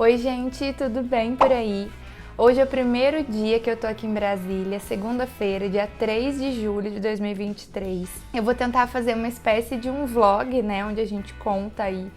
Oi gente, tudo bem por aí? Hoje é o primeiro dia que eu tô aqui em Brasília, segunda-feira, dia 3 de julho de 2023. Eu vou tentar fazer uma espécie de um vlog, né, onde a gente conta aí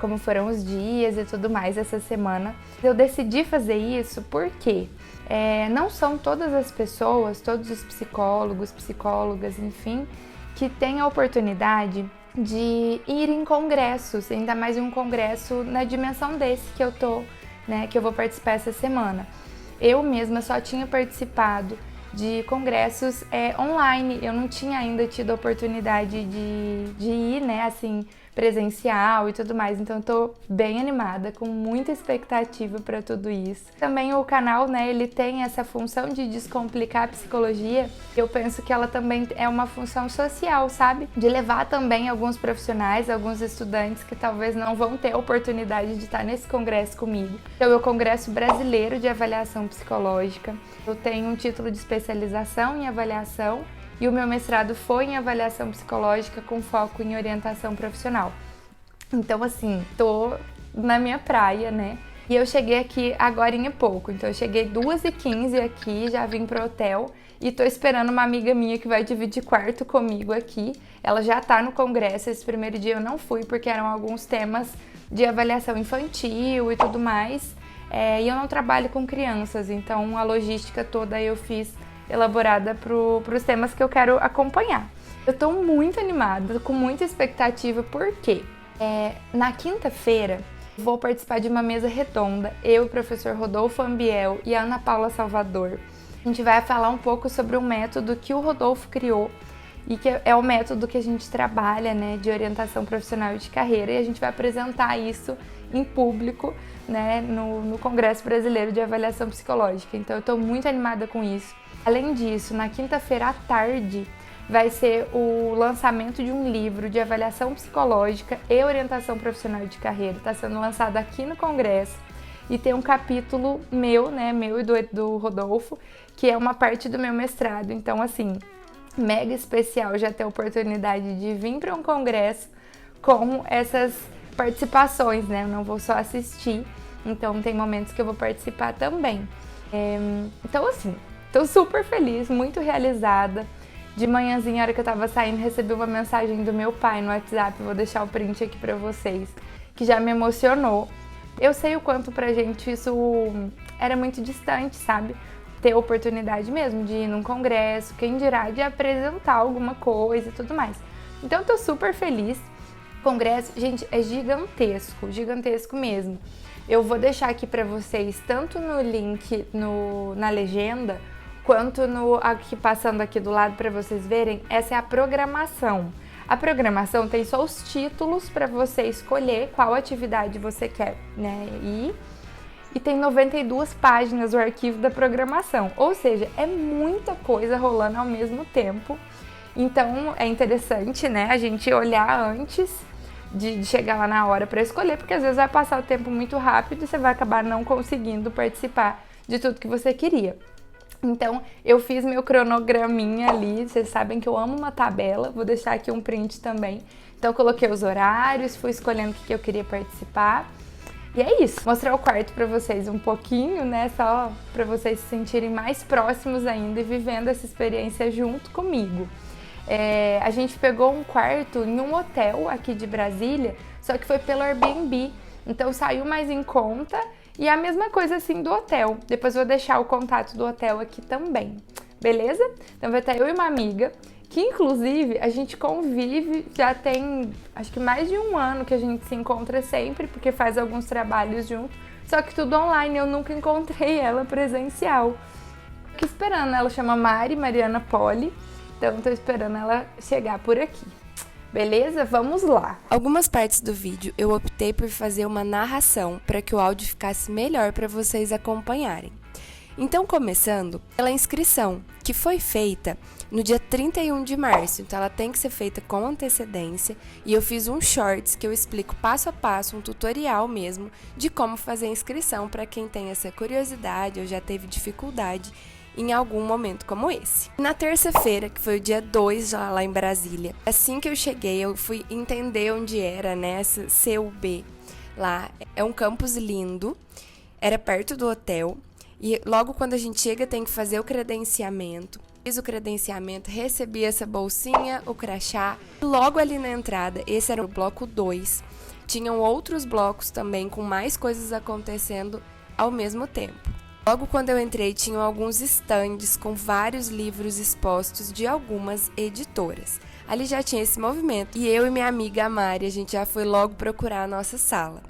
como foram os dias e tudo mais essa semana. Eu decidi fazer isso porque não são todas as pessoas, todos os psicólogos, psicólogas, enfim, que têm a oportunidade de ir em congressos, ainda mais em um congresso na dimensão desse que eu tô, né, que eu vou participar essa semana. Eu mesma só tinha participado de congressos online, eu não tinha ainda tido a oportunidade de ir, né, assim, presencial e tudo mais, então eu tô bem animada, com muita expectativa para tudo isso. Também o canal, né, ele tem essa função de descomplicar a psicologia, eu penso que ela também é uma função social, sabe? De levar também alguns profissionais, alguns estudantes que talvez não vão ter a oportunidade de estar nesse congresso comigo. Então, é o Congresso Brasileiro de Avaliação Psicológica, eu tenho um título de especialização em avaliação, e o meu mestrado foi em avaliação psicológica com foco em orientação profissional. Então, assim, tô na minha praia, né? E eu cheguei aqui agorinha pouco, então eu cheguei 2h15 aqui, já vim pro hotel e tô esperando uma amiga minha que vai dividir quarto comigo aqui. Ela já tá no congresso, esse primeiro dia eu não fui porque eram alguns temas de avaliação infantil e tudo mais. E eu não trabalho com crianças, então a logística toda eu fiz elaborada para os temas que eu quero acompanhar. Eu tô muito animada, com muita expectativa, porque na quinta-feira vou participar de uma mesa redonda, eu, o professor Rodolfo Ambiel e a Ana Paula Salvador. A gente vai falar um pouco sobre um método que o Rodolfo criou e que é o método que a gente trabalha, né, de orientação profissional e de carreira, e a gente vai apresentar isso em público, né, no Congresso Brasileiro de Avaliação Psicológica. Então eu tô muito animada com isso. Além disso, na quinta-feira à tarde vai ser o lançamento de um livro de avaliação psicológica e orientação profissional de carreira. Está sendo lançado aqui no Congresso e tem um capítulo meu, né, meu e do Rodolfo, que é uma parte do meu mestrado. Então, assim, mega especial já ter a oportunidade de vir para um congresso com essas participações, né? Eu não vou só assistir, então tem momentos que eu vou participar também. Então, assim, tô super feliz, muito realizada. De manhãzinha, a hora que eu tava saindo, recebi uma mensagem do meu pai no WhatsApp, vou deixar o print aqui pra vocês, que já me emocionou. Eu sei o quanto pra gente isso era muito distante, sabe? Ter a oportunidade mesmo de ir num congresso, quem dirá de apresentar alguma coisa e tudo mais. Então, eu tô super feliz. O congresso, gente, é gigantesco, gigantesco mesmo. Eu vou deixar aqui pra vocês, tanto no link na legenda, quanto aqui passando aqui do lado para vocês verem, essa é a programação. A programação tem só os títulos para você escolher qual atividade você quer, né? E tem 92 páginas o arquivo da programação, ou seja, é muita coisa rolando ao mesmo tempo. Então é interessante, né, a gente olhar antes de chegar lá na hora para escolher, porque às vezes vai passar o tempo muito rápido e você vai acabar não conseguindo participar de tudo que você queria. Então, eu fiz meu cronograminha ali, vocês sabem que eu amo uma tabela, vou deixar aqui um print também. Então, eu coloquei os horários, fui escolhendo o que eu queria participar. E é isso, mostrar o quarto pra vocês um pouquinho, né, só pra vocês se sentirem mais próximos ainda e vivendo essa experiência junto comigo. A gente pegou um quarto em um hotel aqui de Brasília, só que foi pelo Airbnb, então saiu mais em conta. E a mesma coisa assim do hotel. Depois eu vou deixar o contato do hotel aqui também, beleza? Então vai estar eu e uma amiga, que inclusive a gente convive, já tem acho que mais de um ano que a gente se encontra sempre, porque faz alguns trabalhos junto, só que tudo online, eu nunca encontrei ela presencial. Tô esperando, ela chama Mariana Poli, então tô esperando ela chegar por aqui. Beleza? Vamos lá! Algumas partes do vídeo eu optei por fazer uma narração para que o áudio ficasse melhor para vocês acompanharem. Então, começando pela inscrição, que foi feita no dia 31 de março, então ela tem que ser feita com antecedência, e eu fiz um shorts que eu explico passo a passo, um tutorial mesmo, de como fazer a inscrição para quem tem essa curiosidade ou já teve dificuldade em algum momento como esse. Na terça-feira, que foi o dia 2 lá em Brasília, assim que eu cheguei, eu fui entender onde era, né, essa CUB. lá. É um campus lindo, era perto do hotel. E logo quando a gente chega tem que fazer o credenciamento. Fiz o credenciamento, recebi essa bolsinha, o crachá. Logo ali na entrada, esse era o bloco 2. Tinham outros blocos também com mais coisas acontecendo ao mesmo tempo. Logo quando eu entrei, tinham alguns estandes com vários livros expostos de algumas editoras. Ali já tinha esse movimento. E eu e minha amiga Mari, a gente já foi logo procurar a nossa sala.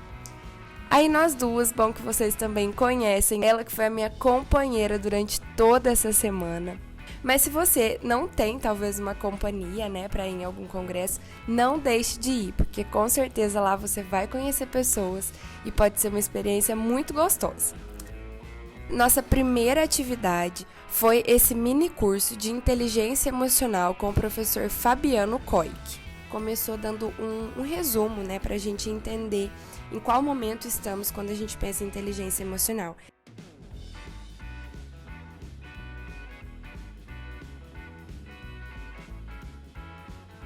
Aí nós duas, bom que vocês também conhecem, ela que foi a minha companheira durante toda essa semana. Mas se você não tem, talvez, uma companhia, né, para ir em algum congresso, não deixe de ir, porque com certeza lá você vai conhecer pessoas e pode ser uma experiência muito gostosa. Nossa primeira atividade foi esse mini curso de inteligência emocional com o professor Fabiano Koik. Começou dando um resumo, né, para a gente entender em qual momento estamos quando a gente pensa em inteligência emocional.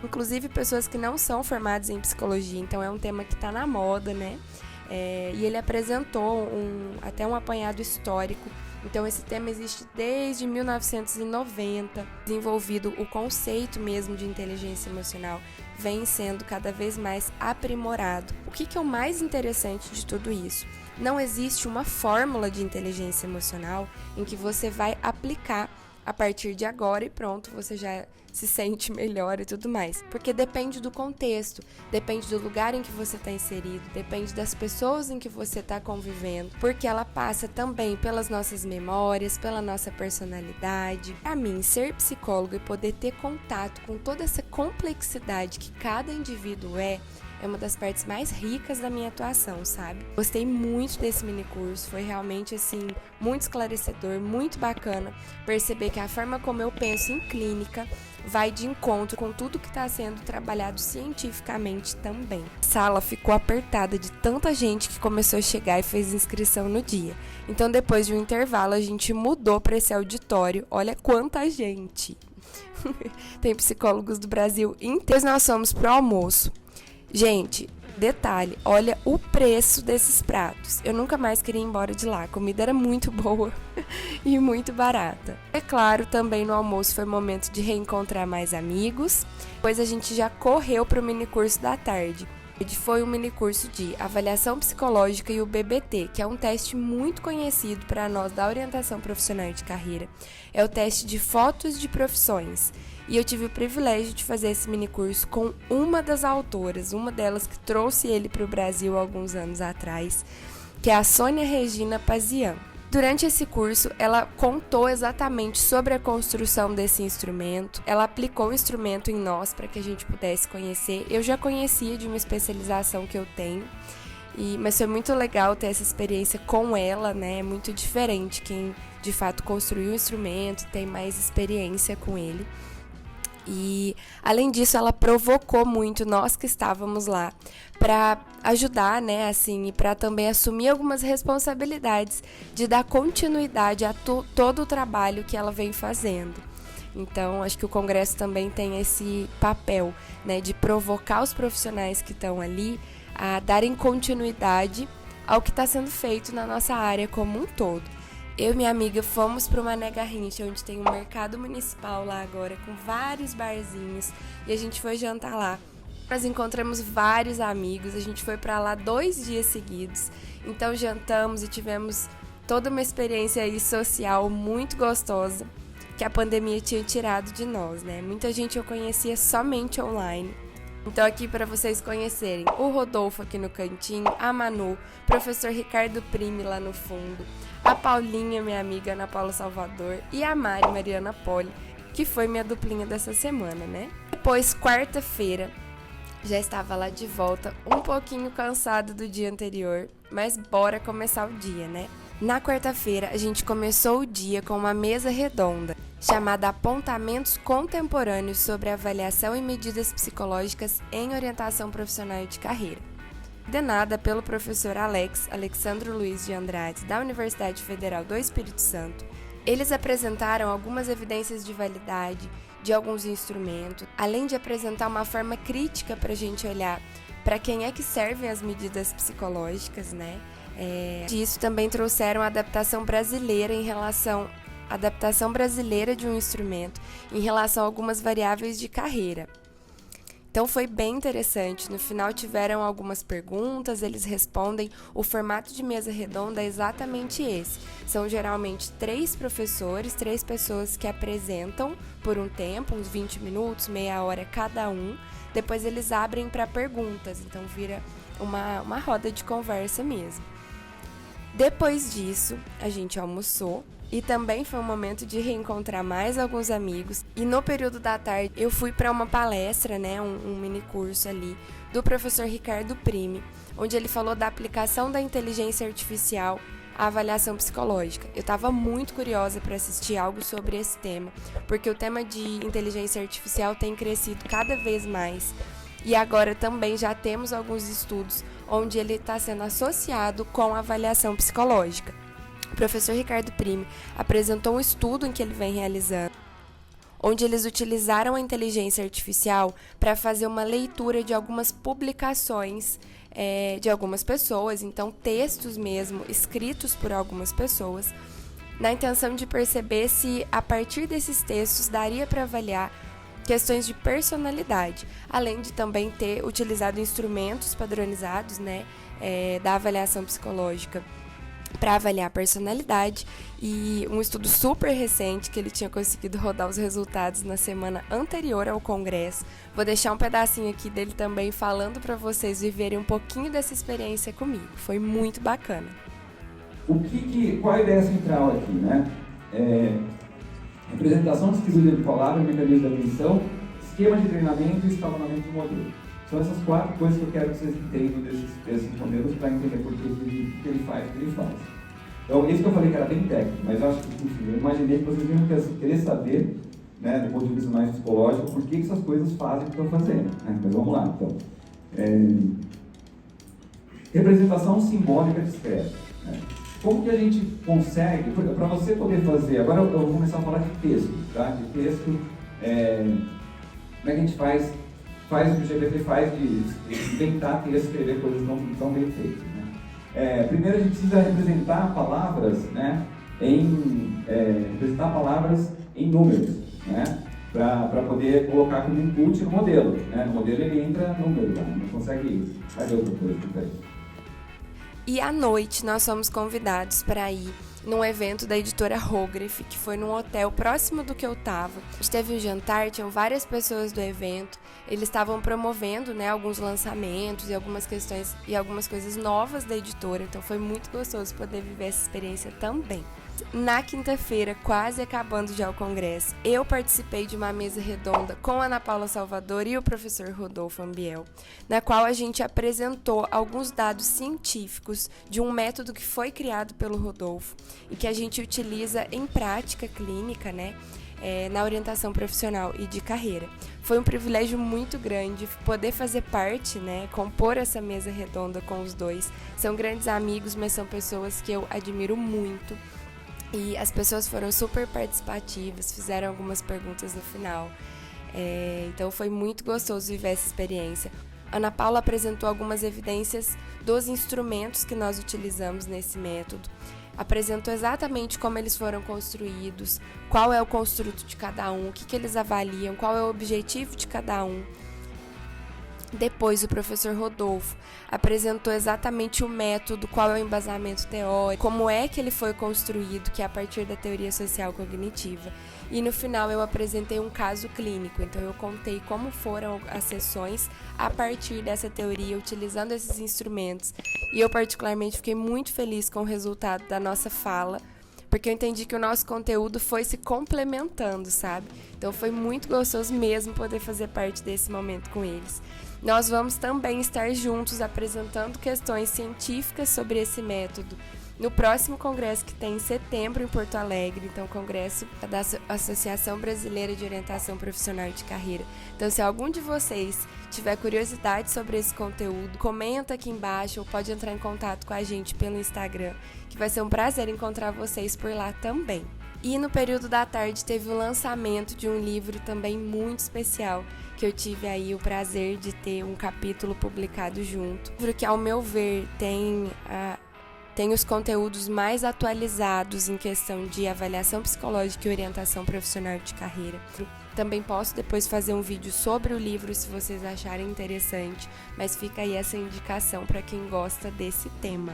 Inclusive pessoas que não são formadas em psicologia, então é um tema que está na moda, né? E ele apresentou até um apanhado histórico. Então esse tema existe desde 1990, desenvolvido o conceito mesmo de inteligência emocional, vem sendo cada vez mais aprimorado. O que é o mais interessante de tudo isso? Não existe uma fórmula de inteligência emocional em que você vai aplicar a partir de agora e pronto, você já se sente melhor e tudo mais. Porque depende do contexto, depende do lugar em que você está inserido, depende das pessoas em que você está convivendo, porque ela passa também pelas nossas memórias, pela nossa personalidade. Para mim, ser psicólogo e poder ter contato com toda essa complexidade que cada indivíduo é uma das partes mais ricas da minha atuação, sabe? Gostei muito desse mini curso, foi realmente, assim, muito esclarecedor, muito bacana perceber que a forma como eu penso em clínica vai de encontro com tudo que está sendo trabalhado cientificamente também. A sala ficou apertada de tanta gente que começou a chegar e fez inscrição no dia. Então, depois de um intervalo, a gente mudou para esse auditório. Olha quanta gente! Tem psicólogos do Brasil inteiro. Nós fomos pro almoço. Gente, detalhe, olha o preço desses pratos. Eu nunca mais queria ir embora de lá. A comida era muito boa e muito barata. É claro, também no almoço foi momento de reencontrar mais amigos. Depois a gente já correu para o minicurso da tarde. Foi um minicurso de avaliação psicológica e o BBT, que é um teste muito conhecido para nós da orientação profissional de carreira. É o teste de fotos de profissões. E eu tive o privilégio de fazer esse minicurso com uma das autoras, uma delas que trouxe ele para o Brasil há alguns anos atrás, que é a Sônia Regina Pazian. Durante esse curso, ela contou exatamente sobre a construção desse instrumento, ela aplicou o instrumento em nós para que a gente pudesse conhecer. Eu já conhecia de uma especialização que eu tenho, mas foi muito legal ter essa experiência com ela, né? É muito diferente quem de fato construiu o instrumento, tem mais experiência com ele. E, além disso, ela provocou muito nós que estávamos lá para ajudar, né, assim, e para também assumir algumas responsabilidades de dar continuidade a todo o trabalho que ela vem fazendo. Então, acho que o Congresso também tem esse papel, né, de provocar os profissionais que estão ali a darem continuidade ao que está sendo feito na nossa área como um todo. Eu e minha amiga fomos para o Mané Garrincha, onde tem um mercado municipal lá agora, com vários barzinhos, e a gente foi jantar lá. Nós encontramos vários amigos, a gente foi para lá 2 dias seguidos, então jantamos e tivemos toda uma experiência aí social muito gostosa, que a pandemia tinha tirado de nós, né? Muita gente eu conhecia somente online. Então aqui para vocês conhecerem o Rodolfo aqui no cantinho, a Manu, o professor Ricardo Prime lá no fundo, a Paulinha, minha amiga Ana Paula Salvador, e a Mari Mariana Poli, que foi minha duplinha dessa semana, né? Depois, quarta-feira, já estava lá de volta, um pouquinho cansada do dia anterior, mas bora começar o dia, né? Na quarta-feira, a gente começou o dia com uma mesa redonda, chamada Apontamentos Contemporâneos sobre Avaliação e Medidas Psicológicas em Orientação Profissional de Carreira, coordenada pelo professor Alexandro Luiz de Andrade, da Universidade Federal do Espírito Santo. Eles apresentaram algumas evidências de validade de alguns instrumentos, além de apresentar uma forma crítica para a gente olhar para quem é que servem as medidas psicológicas, né? Disso também trouxeram a adaptação brasileira de um instrumento em relação a algumas variáveis de carreira. Então foi bem interessante, no final tiveram algumas perguntas, eles respondem, o formato de mesa redonda é exatamente esse. São geralmente 3 professores, 3 pessoas que apresentam por um tempo, uns 20 minutos, meia hora cada um, depois eles abrem para perguntas, então vira uma roda de conversa mesmo. Depois disso, a gente almoçou. E também foi um momento de reencontrar mais alguns amigos. E no período da tarde eu fui para uma palestra, né, um mini curso ali, do professor Ricardo Prime, onde ele falou da aplicação da inteligência artificial à avaliação psicológica. Eu estava muito curiosa para assistir algo sobre esse tema, porque o tema de inteligência artificial tem crescido cada vez mais. E agora também já temos alguns estudos onde ele está sendo associado com a avaliação psicológica. O professor Ricardo Prime apresentou um estudo em que ele vem realizando, onde eles utilizaram a inteligência artificial para fazer uma leitura de algumas publicações de algumas pessoas, então textos mesmo escritos por algumas pessoas, na intenção de perceber se a partir desses textos daria para avaliar questões de personalidade, além de também ter utilizado instrumentos padronizados, né, da avaliação psicológica para avaliar a personalidade, e um estudo super recente que ele tinha conseguido rodar os resultados na semana anterior ao congresso. Vou deixar um pedacinho aqui dele também falando para vocês viverem um pouquinho dessa experiência comigo. Foi muito bacana. Qual a ideia central aqui, né? Representação, distribuída de palavra, mecanismo de atenção, esquema de treinamento e escalonamento do modelo. São essas 4 coisas que eu quero que vocês entendam desses modelos para entender por que ele faz o que ele faz. Então, isso que eu falei que era bem técnico, mas eu acho que, enfim, eu imaginei que vocês iam querer saber, né, do ponto de vista mais psicológico, por que essas coisas fazem o que estão fazendo. Né? Mas vamos lá, então. Representação simbólica discreta. Né? Como que a gente consegue, para você poder fazer, agora eu vou começar a falar de texto, tá? De texto, como é que a gente faz o que o GPT faz de inventar texto, escrever coisas tão bem feitas. Né? Primeiro a gente precisa representar palavras, né, em números, né, para poder colocar como input no modelo. Né? No modelo ele entra número, tá? Não consegue fazer outra coisa. E à noite nós fomos convidados para ir num evento da editora Rograph, que foi num hotel próximo do que eu estava. A gente teve um jantar, tinham várias pessoas do evento, eles estavam promovendo, né, alguns lançamentos e algumas questões e algumas coisas novas da editora, então foi muito gostoso poder viver essa experiência também. Na quinta-feira, quase acabando já o congresso, eu participei de uma mesa redonda com a Ana Paula Salvador e o professor Rodolfo Ambiel, na qual a gente apresentou alguns dados científicos de um método que foi criado pelo Rodolfo e que a gente utiliza em prática clínica, né, na orientação profissional e de carreira. Foi um privilégio muito grande poder fazer parte, né, compor essa mesa redonda com os dois. São grandes amigos, mas são pessoas que eu admiro muito. E as pessoas foram super participativas, fizeram algumas perguntas no final. Então foi muito gostoso viver essa experiência. Ana Paula apresentou algumas evidências dos instrumentos que nós utilizamos nesse método. Apresentou exatamente como eles foram construídos, qual é o construto de cada um, o que eles avaliam, qual é o objetivo de cada um. Depois, o professor Rodolfo apresentou exatamente o método, qual é o embasamento teórico, como é que ele foi construído, que é a partir da teoria social cognitiva. E no final eu apresentei um caso clínico, então eu contei como foram as sessões a partir dessa teoria, utilizando esses instrumentos. E eu particularmente fiquei muito feliz com o resultado da nossa fala, porque eu entendi que o nosso conteúdo foi se complementando, sabe? Então foi muito gostoso mesmo poder fazer parte desse momento com eles. Nós vamos também estar juntos apresentando questões científicas sobre esse método no próximo congresso que tem em setembro em Porto Alegre, então o congresso da Associação Brasileira de Orientação Profissional e de Carreira. Então se algum de vocês tiver curiosidade sobre esse conteúdo, comenta aqui embaixo ou pode entrar em contato com a gente pelo Instagram, que vai ser um prazer encontrar vocês por lá também. E no período da tarde teve o lançamento de um livro também muito especial, que eu tive aí o prazer de ter um capítulo publicado junto. Um livro que, ao meu ver, tem os conteúdos mais atualizados em questão de avaliação psicológica e orientação profissional de carreira. Também posso depois fazer um vídeo sobre o livro se vocês acharem interessante, mas fica aí essa indicação para quem gosta desse tema.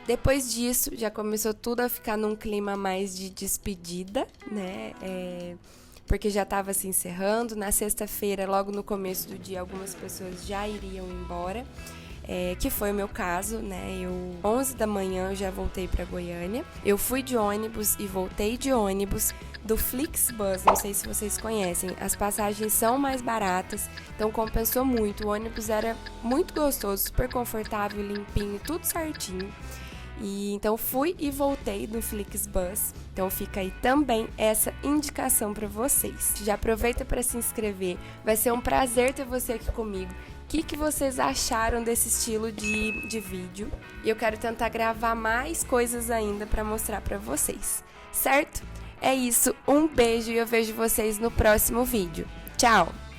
Depois disso, já começou tudo a ficar num clima mais de despedida, né? Porque já estava se encerrando. Na sexta-feira, logo no começo do dia, algumas pessoas já iriam embora, que foi o meu caso, né? 11 da manhã, eu já voltei para Goiânia. Eu fui de ônibus e voltei de ônibus do Flixbus, não sei se vocês conhecem. As passagens são mais baratas, então compensou muito. O ônibus era muito gostoso, super confortável, limpinho, tudo certinho. E então fui e voltei do Flixbus. Então fica aí também essa indicação para vocês. Já aproveita para se inscrever. Vai ser um prazer ter você aqui comigo. O que vocês acharam desse estilo de vídeo? E eu quero tentar gravar mais coisas ainda para mostrar para vocês. Certo? É isso. Um beijo e eu vejo vocês no próximo vídeo. Tchau!